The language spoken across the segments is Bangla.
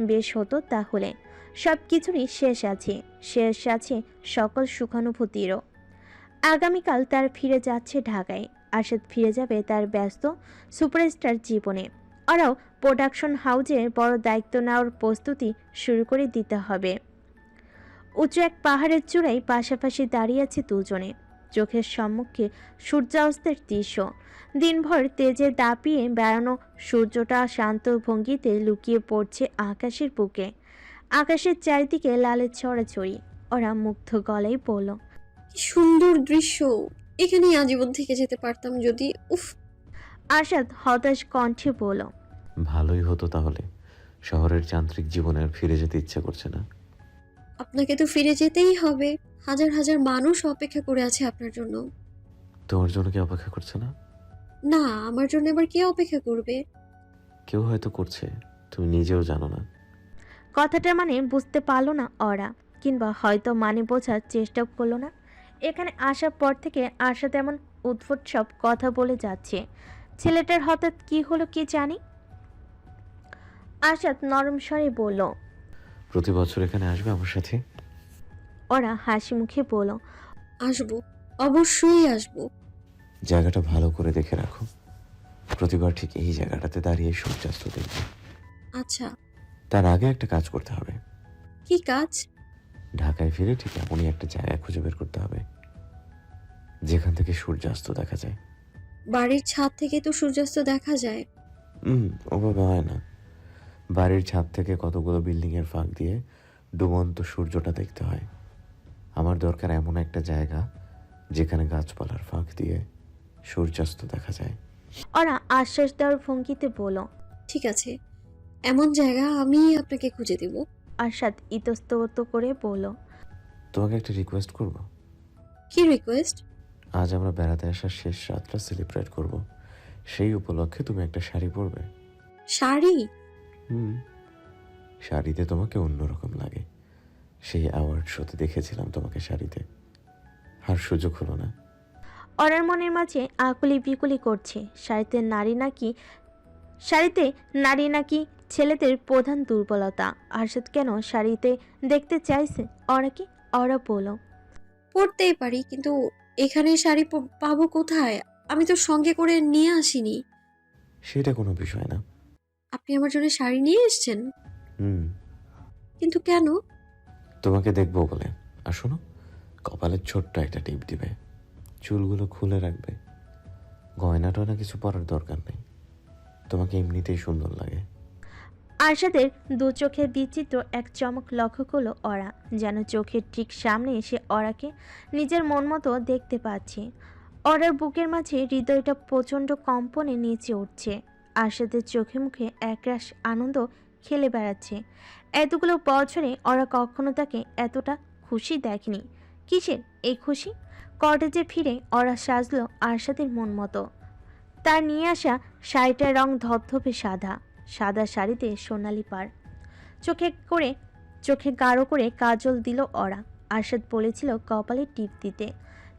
বেশ হতো তাহলে। সব কিছুরই শেষ আছে সকল সুখানুভূতিরও। আগামীকাল তার ফিরে যাচ্ছে ঢাকায়। আরশাদ ফিরে যাবে তার ব্যস্ত সুপারস্টার জীবনে। ওরাও প্রোডাকশন হাউজের বড় দায়িত্ব নেওয়ার প্রস্তুতি শুরু করে দিতে হবে। উঁচু এক পাহাড়ের চূড়ায় পাশাপাশি দাঁড়িয়ে আছে দুজনে, চোখের সম্মুখে সূর্যাস্তের দৃশ্য। দিনভর তেজে দাপিয়ে বেড়ানো সূর্যটা শান্ত ভঙ্গিতে লুকিয়ে পড়ছে আকাশের বুকে। আকাশের চারিদিকে লালের ছড়াছড়ি। ওরা মুগ্ধ গলায় বলল, কি সুন্দর দৃশ্য, এখানেই আজীবন থেকে যেতে পারতাম যদি। উফ। আরশাদ হতাশ কণ্ঠে বলল, ভালোই হতো তাহলে। শহরের যান্ত্রিক জীবনে আর ফিরে যেতে ইচ্ছে করছে না। আপনাকে তো ফিরে যেতেই হবে, হাজার হাজার মানুষ অপেক্ষা করে আছে আপনার জন্য। তোমার জন্য কি অপেক্ষা করছে না? না, আমার জন্য আবার কে অপেক্ষা করবে? কেউ হয়তো করছে, তুমি নিজেও জানো না। কথাটা মানে বুঝতে পারলো না ওরা, কিংবা হয়তো মানে বোঝার চেষ্টাও করলো না। এখানে আসার পর থেকে আশা তেমন উদ্ভট সব কথা বলে যাচ্ছে। ছেলেটার হঠাৎ কি হলো কি জানি। আশাদ নরম স্বরে বলল, প্রতি বছর এখানে আসবে আমার সাথে? ওরা হাসি মুখে বলল, আসবো, অবশ্যই আসবো। জায়গাটা ভালো করে দেখে রাখো। প্রতিবার ঠিক এই জায়গাটাতে দাঁড়িয়ে সূর্যাস্ত দেখবে। আচ্ছা। তার আগে একটা কাজ করতে হবে। কি কাজ? ঢাকায় ফিরে ঠিক এমনই একটা জায়গা খুঁজে বের করতে হবে যেখান থেকে সূর্যাস্ত দেখা যায়। বাড়ির ছাদ থেকে তো সূর্যাস্ত দেখা যায়। ওভাবে হয় না। বাড়ির ছাদ থেকে কতগুলো বিল্ডিং এর ফাঁক দিয়ে ডুবন্ত সূর্যটা দেখতে হয়। আমার দরকার এমন একটা জায়গা যেখানে গাছপালার ফাঁক দিয়ে সূর্যাস্ত দেখা যায়। ওরা আশ্বাস দেওয়ার ভঙ্গিতে বলল। ঠিক আছে, এমন জায়গা আমি আপনাকে খুঁজে দেব। আশাদ ইতস্তত করে বলল, তোমাকে একটা রিকোয়েস্ট করব। কি রিকোয়েস্ট? আজ আমরা বেড়াতে আসার শেষ রাতটা সেলিব্রেট করব। সেই উপলক্ষে তুমি একটা শাড়ি পরবে। শাড়ি? হুম, শাড়িতে তোমাকে অন্যরকম লাগে। সেই অ্যাওয়ার্ড শোতে দেখেছিলাম তোমাকে শাড়িতে, আর সুযোগ হলো না। ওরার মনের মাঝে আকুলি বিকুলি করছে। শাড়িতে নারী নাকি ছেলেদের প্রধান দুর্বলতা। আরশাদ কেন শাড়িতে দেখতে চাইছে ওরা? ওরা বলল, পরতেই পারি, কিন্তু এখানে শাড়ি পাবো কোথায়? আমি তো সঙ্গে করে নিয়ে আসিনি। সেটা কোনো বিষয় না। আপনি আমার জন্য শাড়ি নিয়ে এসেছেন? হুম, কিন্তু কেন? তোমাকে দেখবো বলে। আর শোনো, কপালের ছোট্ট একটা টিপ দিবে, চুলগুলো খুলে রাখবে। গয়না টয়না কিছু পরার দরকার নেই, তোমাকে এমনিতেই সুন্দর লাগে। আরশাদের দু চোখে বিচিত্র এক চমক লক্ষ্য করলো ওরা, যেন চোখের ঠিক সামনে এসে ওরাকে নিজের মন মতো দেখতে পাচ্ছে। ওরার বুকের মাঝে হৃদয়টা প্রচণ্ড কম্পনে নেচে উঠছে। আরশাদের চোখে মুখে একরাশ আনন্দ খেলে বেড়াচ্ছে। এতগুলো বছরে ওরা কখনো তাকে এতটা খুশি দেখেনি। কিসের এই খুশি? কটেজে ফিরে ওরা সাজলো আরশাদের মন মতো। তার নিয়ে আসা শাড়িটার রং ধবধবে সাদা, সাদা শাড়িতে সোনালি পাড়। চোখে করে চোখে গাঢ় করে কাজল দিল ওরা। আরশাদ বলেছিল কপালে টিপ দিতে,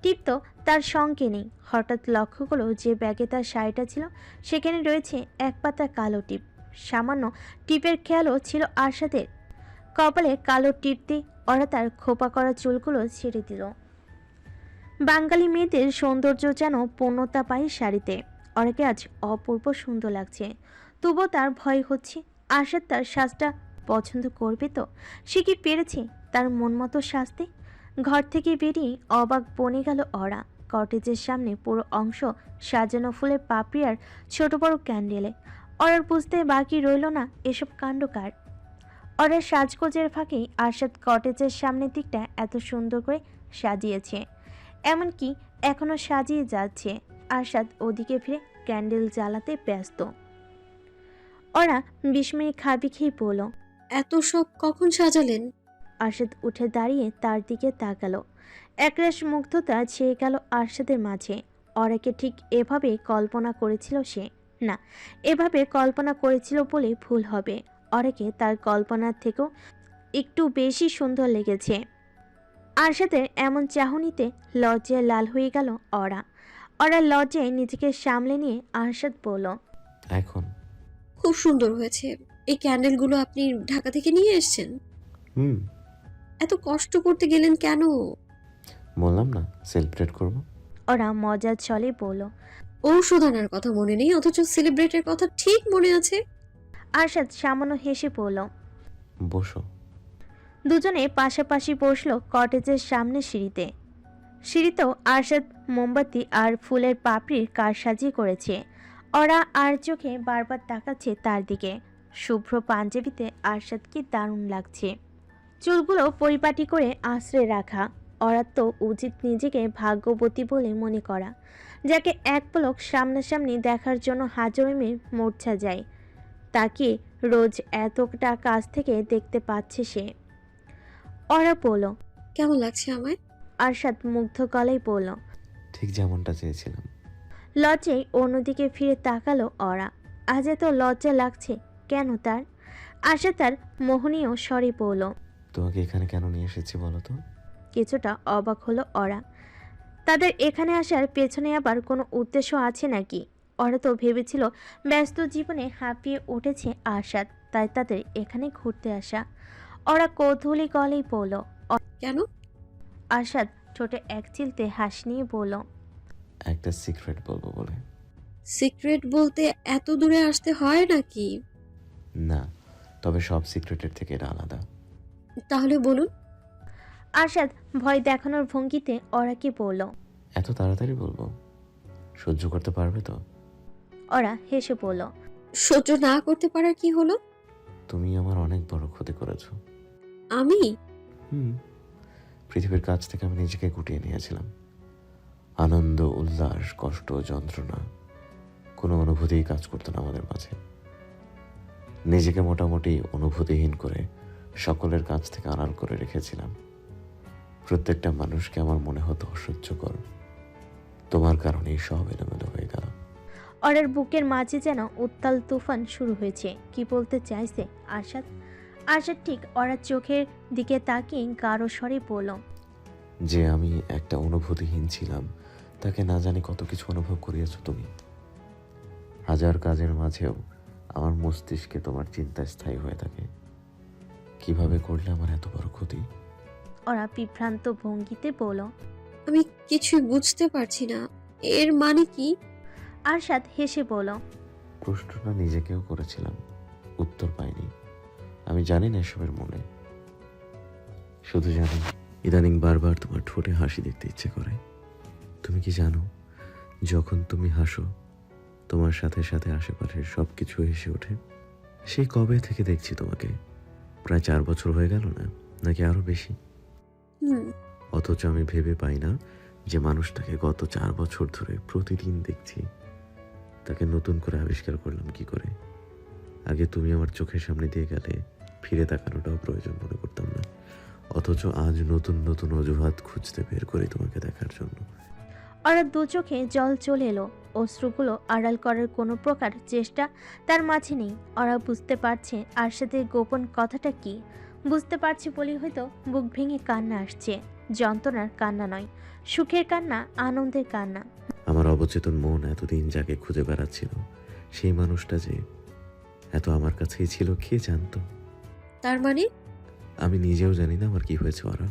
টিপ তো তার সঙ্গে নেই। হঠাৎ লক্ষ্য করলো যে ব্যাগে তার শাড়িটা ছিল সেখানে রয়েছে এক পাতা কালো টিপ। সামান্য টিপের খেয়ালও ছিল আরশাদের। কপালে কালো টিপ দিয়ে ওরা তার খোপা করা চুলগুলো ছেড়ে দিল। বাঙালি মেয়েদের সৌন্দর্য যেন পূর্ণতা পায় শাড়িতে। ওরাকে আজ অপূর্ব সুন্দর লাগছে। তবুও তার ভয় হচ্ছে, আশাদ তার সাজটা পছন্দ করবে তো? সে কি পেরেছে তার মন মতো সাজতে? ঘর থেকে বেরিয়ে অবাক বনে গেল ওরা। কটেজের সামনে পুরো অংশ সাজানো ফুলের পাপড়ি আর ছোট বড় ক্যান্ডেলে। ওরার বুঝতে বাকি রইল না এসব কাণ্ড কার। ওরার সাজগোজের ফাঁকেই আরশাদ কটেজের সামনের দিকটা এত সুন্দর করে সাজিয়েছে, এমনকি এখনো সাজিয়ে যাচ্ছে। আরশাদ ওদিকে ফিরে ক্যান্ডেল জ্বালাতে ব্যস্ত। ওরা বিস্ময়ে খাবি খেয়ে বলল, এত সব কখন সাজালেন? আরশাদ উঠে দাঁড়িয়ে তার দিকে তাকালো। একরাশ মুগ্ধতা ছেয়ে গেল আরশাদের মাঝে। ওরাকে ঠিক এভাবে কল্পনা করেছিল সে। না, এভাবে কল্পনা করেছিল বলে ভুল হবে। ওরাকে তার কল্পনার থেকেও একটু বেশি সুন্দর লেগেছে। আরশাদের এমন চাহনিতে লজ্জায় লাল হয়ে গেল ওরা। ওরা লজ্জায় নিজেকে সামলে নিয়ে আরশাদ বলল, এখন খুব সুন্দর হয়েছে। এই ক্যান্ডেলগুলো আপনি ঢাকা থেকে নিয়ে এসেছেন? হুম, এত কষ্ট করতে গেলেন কেন? বললাম না সেলিব্রেট করব। ওরা মজার ছলে বলল। ঔষধ আনার কথা মনে নেই, অথচ সেলিব্রেটের কথা ঠিক মনে আছে। আরশাদ সামান্য হেসে বলল। বসো। দুজনে পাশাপাশি বসলো কটেজের সামনে সিঁড়িতে। সিঁড়িতেও আরশাদ মোমবাতি আর ফুলের পাপড়ির কারসাজি করেছে। ওরা আর চোখে বারবার তাকাচ্ছে তার দিকে। শুভ্র পাঞ্জাবিতে আরশাদ কি দারুণ লাগছে। চুলগুলো পরিপাটি করে আশ্রয় রাখা। ওরা তো উচিত নিজেকে ভাগ্যবতী বলে মনে করা, যাকে এক পলক সামনাসামনি দেখার জন্য হাজারো মেয়ে মূর্ছা যায়। তাকে রোজ এতটা কাছ থেকে দেখতে পাচ্ছে সে। ওরা বলল। কেমন লাগছে আমায়? আরশাদ মুগ্ধ গলায় বলল। ঠিক যেমনটা চেয়েছিলাম। লজ্জায় অন্যদিকে ফিরে তাকালো ওরা। আজ এত লজ্জা লাগছে কেন তার? আশা তার মোহনীয় স্বরে বলল। তোমাকে এখানে কেন নিয়ে এসেছি বলো তো? কিছুটা অবাক হলো ওরা। তাদের এখানে আসার পেছনে আবার কোনো উদ্দেশ্য আছে নাকি? ওরা তো ভেবেছিল ব্যস্ত জীবনে হাঁপিয়ে উঠেছে আশাদ, তাই তাদের এখানে ঘুরতে আসা। ওরা কৌতূহলী গলেই বলল। কেন? আশাদ ঠোঁটে এক চিলতে হাসি নিয়ে বলল। একটা সিক্রেট বলবো বলে। সিক্রেট বলতে এত দূরে আসতে হয় নাকি? না, তবে সব সিক্রেটের থেকে এটা আলাদা। তাহলে বলুন। আশাদ ভয় দেখানোর ভঙ্গিতে ওরাকে বলল। এত তাড়াতাড়ি বলবো? সহ্য করতে পারবে তো? ওরা হেসে বলল। সহ্য না করতে পারার কি হলো? তুমি আমার অনেক বড় ক্ষতি করেছো। আমি? হুম, পৃথিবীর কাছ থেকে আমি নিজেকে গুটিয়ে নিয়েছিলাম। আনন্দ, উল্লাস, কষ্ট, যন্ত্রণা, কোনো অনুভূতিই কাজ করতো না আমাদের মাঝে। নিজেকে মোটামুটি অনুভূতিহীন করে সকলের কাছ থেকে আড়াল করে রেখেছিলাম। প্রত্যেকটা মানুষকে আমার মনে হতো অসহ্যকর। তোমার কারণেই সব এলোমেলো হয়ে গেল। ওরার বুকের মাঝে যেন উত্তাল তুফান শুরু হয়েছে। কি বলতে চাইছে আরশাদ? আরশাদ ঠিক ওরা চোখের দিকে তাকিয়ে গাঢ় স্বরে বলল। যে আমি একটা অনুভূতিহীন ছিলাম, তাকে না জানি কত কিছু অনুভব করিয়েছো তুমি। হাজার কাজের মাঝেও আমার মস্তিষ্কে তোমার চিন্তা স্থায়ী হয়ে থাকে। কিভাবে করলে আমার এত বড় ক্ষতি? ওরা বিভ্রান্ত ভঙ্গিতে বলল। আমি কিছুই বুঝতে পারছি না, এর মানে কি? আরশাদ হেসে বলল। প্রশ্নটা নিজেকেও করেছিলাম, উত্তর পাইনি। আমি জানি না এসবের মনে, শুধু জানি ইদানিং বারবার তোমার ঠোঁটে হাসি দেখতে ইচ্ছে করে। তুমি কি জানো, যখন তুমি হাসো তোমার সাথে সাথে আশেপাশের সব কিছু হেসে ওঠে। সেই কবে থেকে দেখছি তোমাকে, প্রায় 4 বছর হয়ে গেল না, নাকি আরো বেশি? হুম। অথচ আমি ভেবে পাই না যে মানুষটাকে গত 4 বছর ধরে প্রতিদিন দেখছি, তাকে নতুন করে আবিষ্কার করলাম কি করে। আগে তুমি আমার চোখের সামনে দিয়ে গেলে ফিরে তাকানোটাও প্রয়োজন মনে করতাম না, অথচ আজ নতুন নতুন অজুহাত খুঁজতে বের করি তোমাকে দেখার জন্য। ওরা দু চোখে জল চলে এলো। অশ্রুগুলো আড়াল করার কোনো প্রকার চেষ্টা তার মাঝে নেই। ওরা বুঝতে পারছে আরশাদের গোপন কথাটা কি। বুঝতে পারছে বলেই হয়তো বুক ভেঙে কান্না আসছে। যন্ত্রণার কান্না নয়, সুখের কান্না, আনন্দের কান্না। আমার অবচেতন মন এতদিন যাকে খুঁজে বেড়াচ্ছিল, সেই মানুষটা যে এত আমার কাছেই ছিল, কে জানতো? তার মানে? আমি নিজেও জানি না আমার কি হয়েছে। ওরা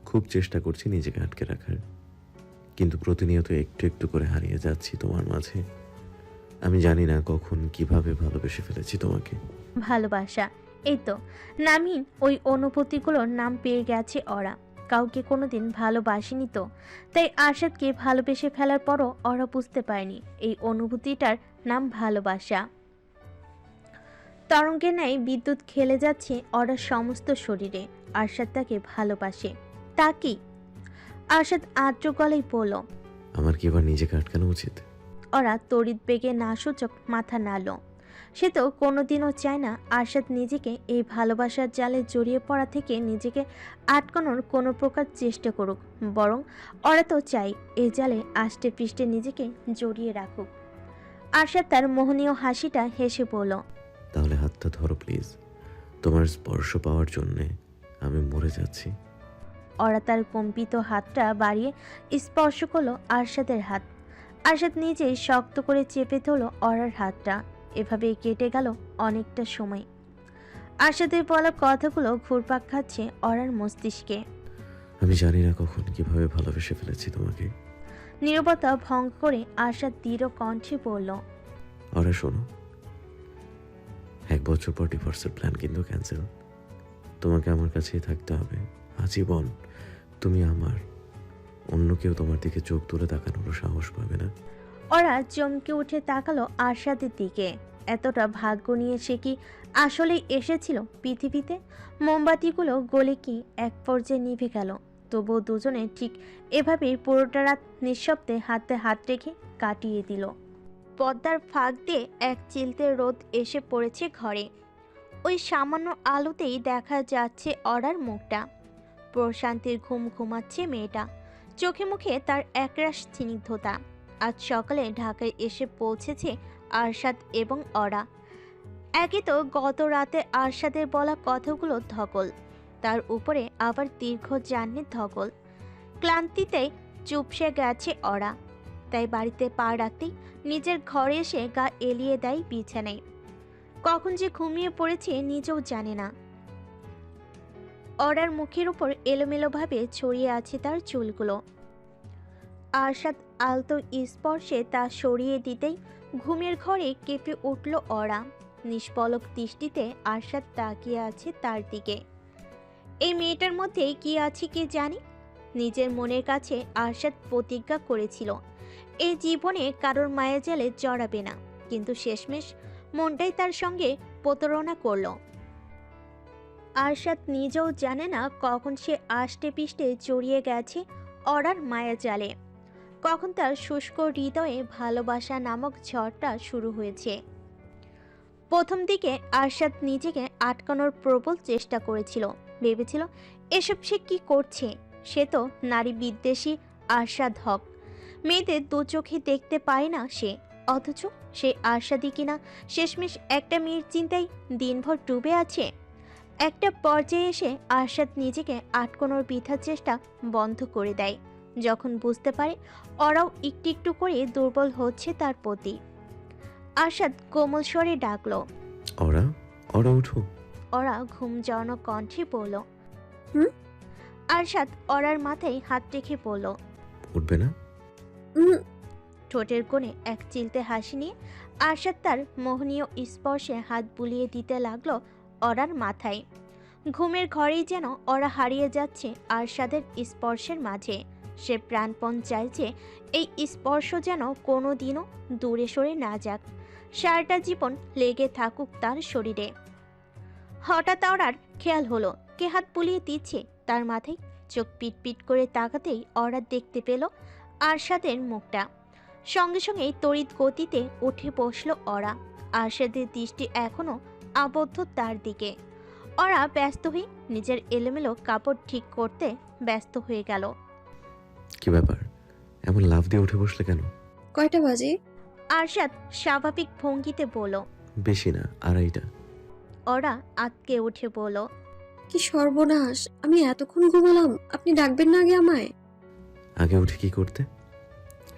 খুব চেষ্টা করছি নিজেকে আটকে রাখার, কিন্তু প্রতিনিয়ত একটু একটু করে হারিয়ে যাচ্ছি তোমার মাঝে। আমি জানি না কখন কিভাবে ভালোবেসে ফেলেছি তোমাকে। ভালোবাসা, এই তো নামহীন ওই অনুভূতিগুলোর নাম পেয়ে গেছে ওরা। কাউকে কোনোদিন ভালোবাসেনি তো, তাই আরশাদকে ভালোবেসে ফেলার পরও ওরা বুঝতে পারেনি এই অনুভূতিটার নাম ভালোবাসা। তরঙ্গের ন্যায় বিদ্যুৎ খেলে যাচ্ছে ওরা সমস্ত শরীরে। আরশাদ তাকে ভালোবাসে। তা কি? আরশাদ আর্দ্র গলায় বলল। আমার কি এবার নিজেকে আটকানো উচিত? ওরা তড়িৎ বেগে নাসূচক মাথা নাড়ল। সে তো কোনোদিনও চায় না আরশাদ নিজেকে এই ভালোবাসার জালে জড়িয়ে পড়া থেকে নিজেকে আটকানোর কোনো প্রকার চেষ্টা করুক। বরং ওরা তো চাই এই জালে আষ্টে পৃষ্ঠে নিজেকে জড়িয়ে রাখুক। আরশাদ তার মোহনীয় হাসিটা হেসে বলল। তাহলে হাতটা ধরো প্লিজ, তোমার স্পর্শ পাওয়ার জন্যে আমি মরে যাচ্ছি। ওরা তার কম্পিত হাতটা বাড়িয়ে স্পর্শ করলো আরশাদের হাত। আরশাদ নিজেই শক্ত করে চেপে ধরল অরার হাতটা। এভাবে কেটে গেল অনেকটা সময়। আরশাদের বলা কথাগুলো ঘুরপাক খাচ্ছে অরার মস্তিষ্কে। আমি জানি না কখন কিভাবে ভালোবেসে ফেলেছি তোমাকে। নীরবতা ভঙ্গ করে আরশাদ দৃঢ় কণ্ঠে বলল, ওরা শোনো, 1 বছর পর ডিভোর্সের প্ল্যান কিন্তু ক্যান্সেল। তোমাকে আমার কাছেই থাকতে হবে আজীবন। তুমি আমার, অন্য কেউ তোমার দিকে চোখ তুলে তাকানোরও সাহস পাবে না। ওরা চমকে উঠে তাকালো আরশাদের দিকে। এতটা ভাগ্য নিয়ে সে কি আসলেই এসেছিল পৃথিবীতে? মোমবাতিগুলো গলে কি এক পর্যায়ে নিভে গেল। তবুও দুজনে ঠিক এভাবেই পুরোটা রাত নিঃশব্দে হাতে হাত রেখে কাটিয়ে দিল। পর্দার ফাঁক দিয়ে এক চিলতে রোদ এসে পড়েছে ঘরে। ওই সামান্য আলোতেই দেখা যাচ্ছে অরার মুখটা। প্রশান্তির ঘুম ঘুমাচ্ছে মেয়েটা, চোখে মুখে তার একরাশ স্নিগ্ধতা। আজ সকালে ঢাকায় এসে পৌঁছেছে আরশাদ এবং অরা। একে তো গত রাতে আরশাদের বলা কথাগুলো ধকল, তার উপরে আবার দীর্ঘ জার্নির ধকল। ক্লান্তিতে চুপসে গেছে অরা, তাই বাড়িতে পা রাখতেই নিজের ঘরে এসে গা এলিয়ে দেয় বিছানায়। কখন যে ঘুমিয়ে পড়েছে নিজেও জানে না। অরার মুখের উপর এলোমেলোভাবে ছড়িয়ে আছে তার চুলগুলো। আরশাদ আলতো স্পর্শে তা সরিয়ে দিতেই ঘুমের ঘরে কেঁপে উঠল অরা। নিষ্পলক দৃষ্টিতে আরশাদ তাকিয়ে আছে তার দিকে। এই মেয়েটার মধ্যে কি আছে কে জানে। নিজের মনের কাছে আরশাদ প্রতিজ্ঞা করেছিল এই জীবনে কারোর মায়াজালে জড়াবে না, কিন্তু শেষমেশ মনটাই তার সঙ্গে প্রতারণা করল। আরশাদ নিজেও জানে না কখন সে আষ্টে পিষ্টে জড়িয়ে গেছে অরার মায়াজালে, কখন তার শুষ্ক হৃদয়ে ভালোবাসা নামক ঝড়টা শুরু হয়েছে। প্রথম দিকে আরশাদ নিজেকে আটকানোর প্রবল চেষ্টা করেছিল। ভেবেছিল এসব সে কি করছে, সে তো নারী বিদ্বেষী আরশাদ হক, মেয়েদের দু চোখে দেখতে পায় না সে। অথচ সে আরশাদই কিনা শেষমেশ একটা মেয়ের চিন্তায় দিনভর ডুবে আছে। একটা পর্যায়ে এসে আরশাদ নিজেকে আটকানোর বৃথা চেষ্টা বন্ধ করে দেয়, যখন বুঝতে পারে ওরাও একটু একটু করে দুর্বল হচ্ছে তার প্রতি। আরশাদ কোমল স্বরে ডাকলো, ওরা ওরা উঠো। ওরা ঘুম জড়ানো কণ্ঠে বলল, হুম? আরশাদ ওরার মাথায় হাত রেখে বলল, উঠবে না? উম, ঠোঁটের কোণে এক চিলতে হাসি নিয়ে আরশাদ তার মোহনীয় স্পর্শে হাত বুলিয়ে দিতে লাগলো ওরার মাথায়। ঘুমের ঘরেই যেন ওরা হারিয়ে যাচ্ছে আরশাদের স্পর্শের মাঝে। সে প্রাণপণ চাইছে এই স্পর্শ যেন কোনো দিনও দূরে সরে না যাক, সারাটা জীবন লেগে থাকুক তার শরীরে। হঠাৎ ওরার খেয়াল হলো কে হাত বুলিয়ে দিচ্ছে তার মাথায়। চোখ পিটপিট করে তাকাতেই ওরা দেখতে পেল আরশাদের মুখটা। সঙ্গে সঙ্গেই তড়িৎ গতিতে উঠে বসলো ওরা। আরশাদের দৃষ্টি এখনো আবদ্ধ তার দিকে। ওরা ব্যস্ত হয়ে নিজের এলোমেলো কাপড় ঠিক করতে ব্যস্ত হয়ে গেল। কি ব্যাপার, এমন লাফ দিয়ে উঠে বসলে কেন? কয়টা বাজে? আরশাদ স্বাভাবিক ভঙ্গিতে বলল। বেশি না, 2:30টা। ওরা আতকে উঠে বলল, কি সর্বনাশ, আমি এতক্ষণ ঘুমালাম, আপনি ডাকবেন না আগে আমায়? আগে উঠে কি করতে?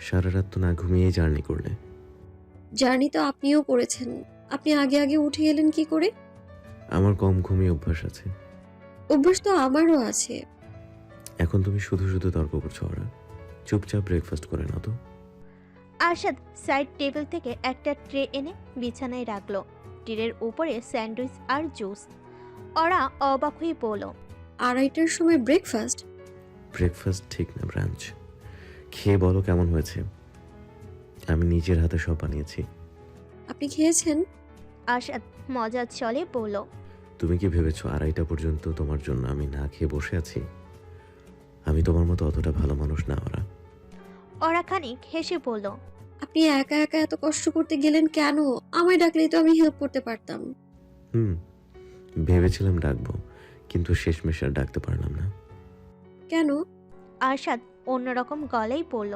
সারা রাত তো না ঘুমিয়েই জার্নি করলে। জার্নি তো আপনিও করেছেন, আপনি আগে আগে উঠে এলেন কি করে? আমার কম ঘুমিয়ে অভ্যাস আছে। অভ্যাস তো আমারও আছে। এখন তুমি শুধু শুধু তর্ক করছো। ওরা চুপচাপ ব্রেকফাস্ট করে নাও তো। আরশাদ সাইড টেবিল থেকে একটা ট্রে এনে বিছানায় রাখলো। ট্রের উপরে স্যান্ডউইচ আর জুস। ওরা অবাক হয়ে বলল, 2:30টার সময় ব্রেকফাস্ট? ব্রেকফাস্ট ঠিক না, ব্রাঞ্চ। খেয়ে বলো কেমন হয়েছে। আমি নিজের হাতে সব বানিয়েছি। আপনি খেয়েছেন? আরশাদ মজার ছলে বলল, তুমি কি ভেবেছো 2:30টা পর্যন্ত তোমার জন্য আমি না খেয়ে বসে আছি? আমি তোমার মতো অতটা ভালো মানুষ না। ওরা খানিক হেসে বলল, আপনি একা একা এত কষ্ট করতে গেলেন কেন? আমায় ডাকলেই তো আমি হেল্প করতে পারতাম। ভেবেছিলাম ডাকবো, কিন্তু শেষমেশ আর ডাকতে পারলাম না। কেন? আরশাদ অন্যরকম গলায় বলল,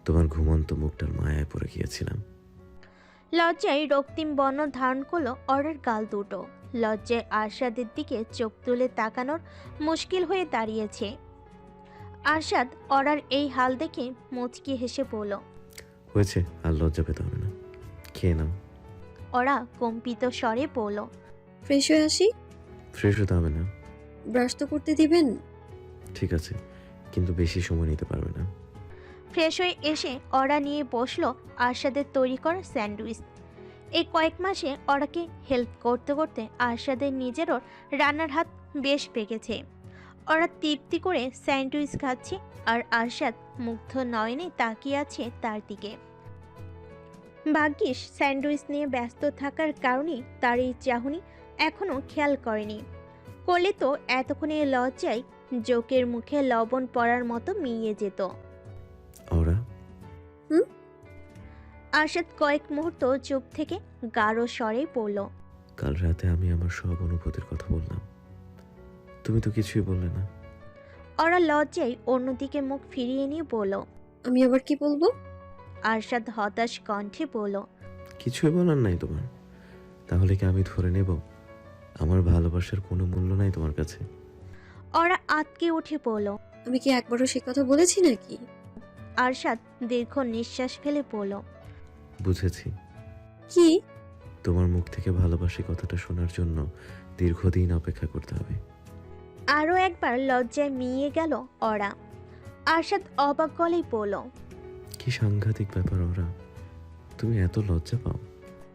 তোমার ঘুমন্ত মুখটার মায়ায় পড়ে গিয়েছিলাম। লজ্জায় রক্তিম বর্ণ ধারণ করলো ওরার গাল দুটো। লজ্জায় আরশাদের দিকে চোখ তুলে তাকানোর মুশকিল হয়ে দাঁড়িয়েছে। আরশাদ ওরার এই হাল দেখে মুচকি হেসে বলল, হয়েছে, আর লজ্জা পেতে হবে না, খেয়ে নাও। ওরা কম্পিত স্বরে বলল, ফ্রেশ হয়ে আসি। ফ্রেশ হতে হবে না। ব্রাশ তো করতে দিবেন। ঠিক আছে, কিন্তু বেশি সময় নিতে পারবে না। ফ্রেশ হয়ে এসে অরা নিয়ে বসলো আরশাদের তৈরি করা স্যান্ডউইচ। এই কয়েক মাসে অরাকে হেল্প করতে করতে আরশাদের নিজেরও রান্নার হাত বেশ পেকেছে। ওরা তৃপ্তি করে স্যান্ডউইচ খাচ্ছে আর আরশাদ মুগ্ধ নয়নে তাকিয়ে আছে তার দিকে। ভাগ্যিস স্যান্ডউইচ নিয়ে ব্যস্ত থাকার কারণে তার এই চাহনি এখনো খেয়াল করেনি। করলে তো এতক্ষণে লজ্জায় জোকের মুখে লবণ পড়ার মতো মিইয়ে যেত। ওরা আরশাদ কয়েক মুহূর্ত চুপ থেকে গাঢ় স্বরে পড়ল, কাল রাতে আমি আমার সব অনুভূতির কথা বললাম, তুমি তো কিছুই বললে না। ওরা লজ্জায় অন্যদিকে মুখ ফিরিয়ে নিয়ে বলল। আমি আবার কি বলবো? আরশাদ হতাশ কণ্ঠে বলল, কিছুই বলার নাই তোমার? তাহলে কি আমি ধরে নেব আমার ভালোবাসার কোনো মূল্য নাই তোমার কাছে? ওরা আতকে উঠে পড়ল। আমি কি একবারও সে কথা বলেছি নাকি? আরশাদ দীর্ঘ নিঃশ্বাস ফেলে পড়ল, বুঝেছি। কি? তোমার মুখ থেকে ভালোবাসি কথাটা শোনার জন্য দীর্ঘদিন অপেক্ষা করতে হবে। আরও একবার লজ্জায় মিয়ে গেল ওরা। আরশাদ অবাক গলেই পড়ল, কি সাংঘাতিক ব্যাপার ওরা, তুমি এত লজ্জা পাও?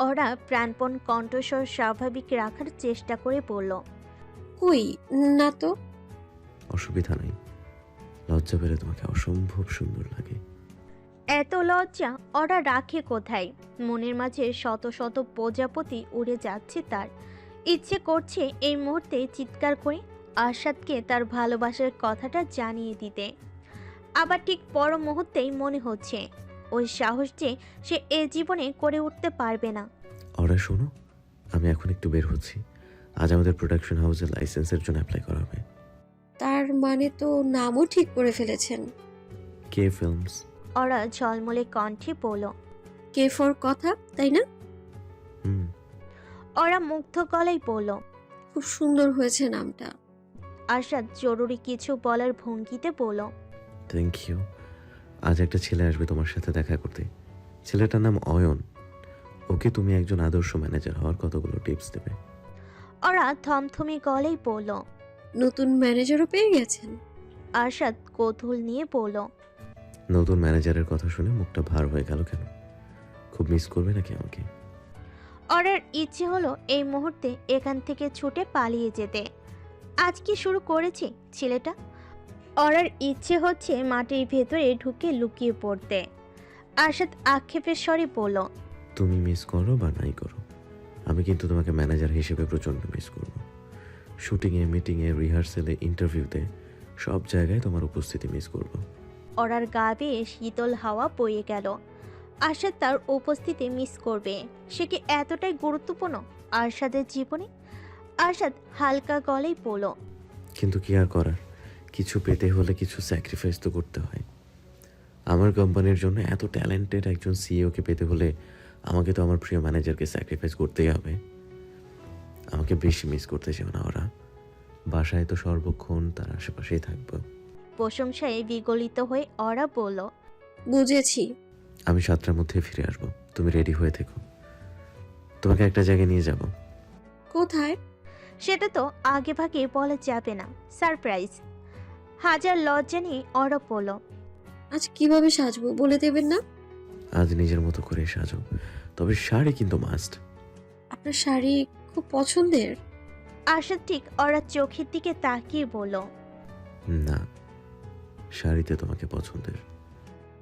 ওরা প্রাণপণ কণ্ঠস্বর স্বাভাবিক রাখার চেষ্টা করে পড়ল, কই না তো। অসুবিধা নাই, লজ্জা পেলে তোমাকে অসম্ভব সুন্দর লাগে। এত লজ্জা ওরা রাখে কোথায়? মনের মাঝে শত শত প্রজাপতি উড়ে যাচ্ছে তার। ইচ্ছে করছে এই মুহূর্তে চিৎকার করে আরশাদকে তার ভালোবাসার কথাটা জানিয়ে দিতে। আবার ঠিক পর মুহূর্তেই মনে হচ্ছে ওই সাহস যে সে এ জীবনে করে উঠতে পারবে না। ওরা শোনো, আমি এখন একটু বের হচ্ছি। আজ আমাদের প্রোডাকশন হাউসের লাইসেন্সের জন্য অ্যাপ্লাই করা হবে। তার মানে তো নামও ঠিক করে ফেলেছেন। কে ফিল্মস। ওরা ঝলমলে কণ্ঠে বলল, কে ফর কথা, তাই না? হুম। ওরা মুগ্ধ গলায় বলল। খুব সুন্দর হয়েছে নামটা। আরশাদ জরুরি কিছু বলার ভঙ্গিতে বলল, থ্যাংক ইউ। আজ একটা ছেলে আসবে তোমার সাথে দেখা করতে। ছেলেটার নাম অয়ন। ওকে তুমি একজন আদর্শ ম্যানেজার হওয়ার কতগুলো টিপস দেবে। ওরা থমথমে গলায় বলল। নতুন ম্যানেজারও পেয়ে গেছেন? আরশাদ কৌতূহল নিয়ে বলল, নতুন ম্যানেজারের কথা শুনে মুখটা ভার হয়ে গেল কেন? খুব মিস করবে নাকি আমাকে? ওরার ইচ্ছে হলো এই মুহূর্তে এখান থেকে ছুটে পালিয়ে যেতে। আজ কি শুরু করেছে ছেলেটা? ওরার ইচ্ছে হচ্ছে মাটির ভেতরে ঢুকে লুকিয়ে পড়তে। আরশাদ আক্ষেপের স্বরে বলল, তুমি মিস করো বা নাই করো, আমি কিন্তু তোমাকে ম্যানেজার হিসেবে প্রচণ্ড মিস করব। শুটিংয়ে, মিটিংয়ে, রিহার্সেলে, ইন্টারভিউতে সব জায়গায় তোমার উপস্থিতি মিস করব। ওরার গা বেয়ে শীতল হাওয়া বয়ে গেল। আরশাদ তার উপস্থিতি মিস করবে? সে কি এতটাই গুরুত্বপূর্ণ আরশাদের জীবনে? আরশাদ হালকা গলায় বলল, কিন্তু কি আর করার, কিছু পেতে হলে কিছু স্যাক্রিফাইস তো করতে হয়। আমার কোম্পানির জন্য এত ট্যালেন্টেড একজন সিইওকে পেতে হলে আমাকে তো আমার প্রিয় ম্যানেজারকে স্যাক্রিফাইস করতেই হবে। আমাকে বেশি মিস করতে চাও না ওরা। বাসায় তো সর্বক্ষণ তার আশেপাশেই থাকবো। প্রশংসায় বিগলিত হয়ে ওরা বলল, বুঝেছি। আমি 7টার মধ্যে ফিরে আসবো, তুমি রেডি হয়ে থেকো। তোমাকে একটা জায়গায় নিয়ে যাব। কোথায়? সেটা তো আগে ভাগে বলা যাবে না, সারপ্রাইজ। হাজার লজ্জা নিয়ে ওরা বলল, আজ কিভাবে সাজবো বলে দেবেন না? আজ নিজের মতো করে সাজো, তবে শাড়ি কিন্তু মাস্ট। আপনার শাড়ি খুব পছন্দের। আরশাদ ঠিক ওরা চোখের দিকে তাকিয়ে বলল, না, শাড়িতে তোমাকে পছন্দের।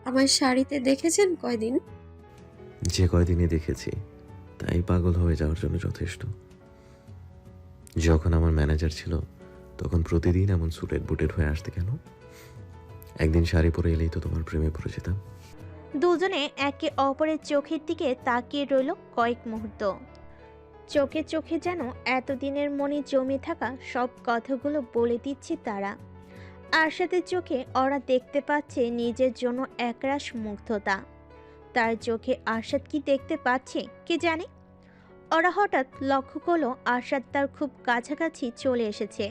আমার শাড়িতে দেখেছেন কয়দিন? যে কয়দিনই দেখেছি তাই পাগল হয়ে যাওয়ার জন্য যথেষ্ট। যখন আমার ম্যানেজার ছিল তখন প্রতিদিন এমন সুটেড বুটেড হয়ে আসতে কেন? একদিন শাড়ি পরে এলেই তো তোমার প্রেমে পড়ে যেতাম। দুজনে একে অপরের চোখের দিকে তাকিয়ে রইল কয়েক মুহূর্ত। চোখে চোখে যেন এতদিনের মনে জমে থাকা সব কথাগুলো বলে দিচ্ছে তারা। আরশাদের চোখে ওরা দেখতে পাচ্ছে নিজের জন্য একরাশ মুগ্ধতা। তার চোখে আরশাদ কি দেখতে পাচ্ছে কে জানে। ওরা হঠাৎ লক্ষ্য করলো আরশাদ তার খুব কাছাকাছি চলে এসেছে।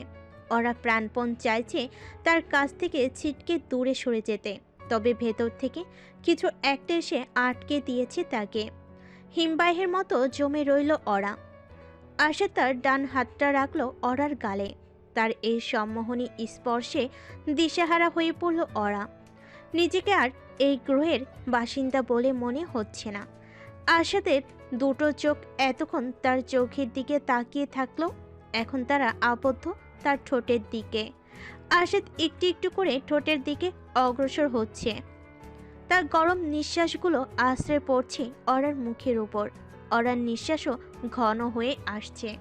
ওরা প্রাণপণ চাইছে তার কাছ থেকে ছিটকে দূরে সরে যেতে, তবে ভেতর থেকে কিছু একটা এসে আটকে দিয়েছে তাকে। হিমবাহের মতো জমে রইল ওরা। আরশাদ তার ডান হাতটা রাখল অরার গালে। তার এই সম্মোহনী স্পর্শে দিশেহারা হয়ে পড়ল অরা। নিজেকে আর এই গ্রহের বাসিন্দা বলে মনে হচ্ছে না। আরশাদের দুটো চোখ এতক্ষণ তার চোখের দিকে তাকিয়ে থাকলো, এখন তারা আবদ্ধ তার ঠোঁটের দিকে। আরশাদ একটু একটু করে ঠোঁটের দিকে অগ্রসর হচ্ছে। তার গরম নিঃশ্বাসগুলো আশ্রয় পড়ছে অরার মুখের উপর। অরার নিঃশ্বাসও ঘন হয়ে আসছে।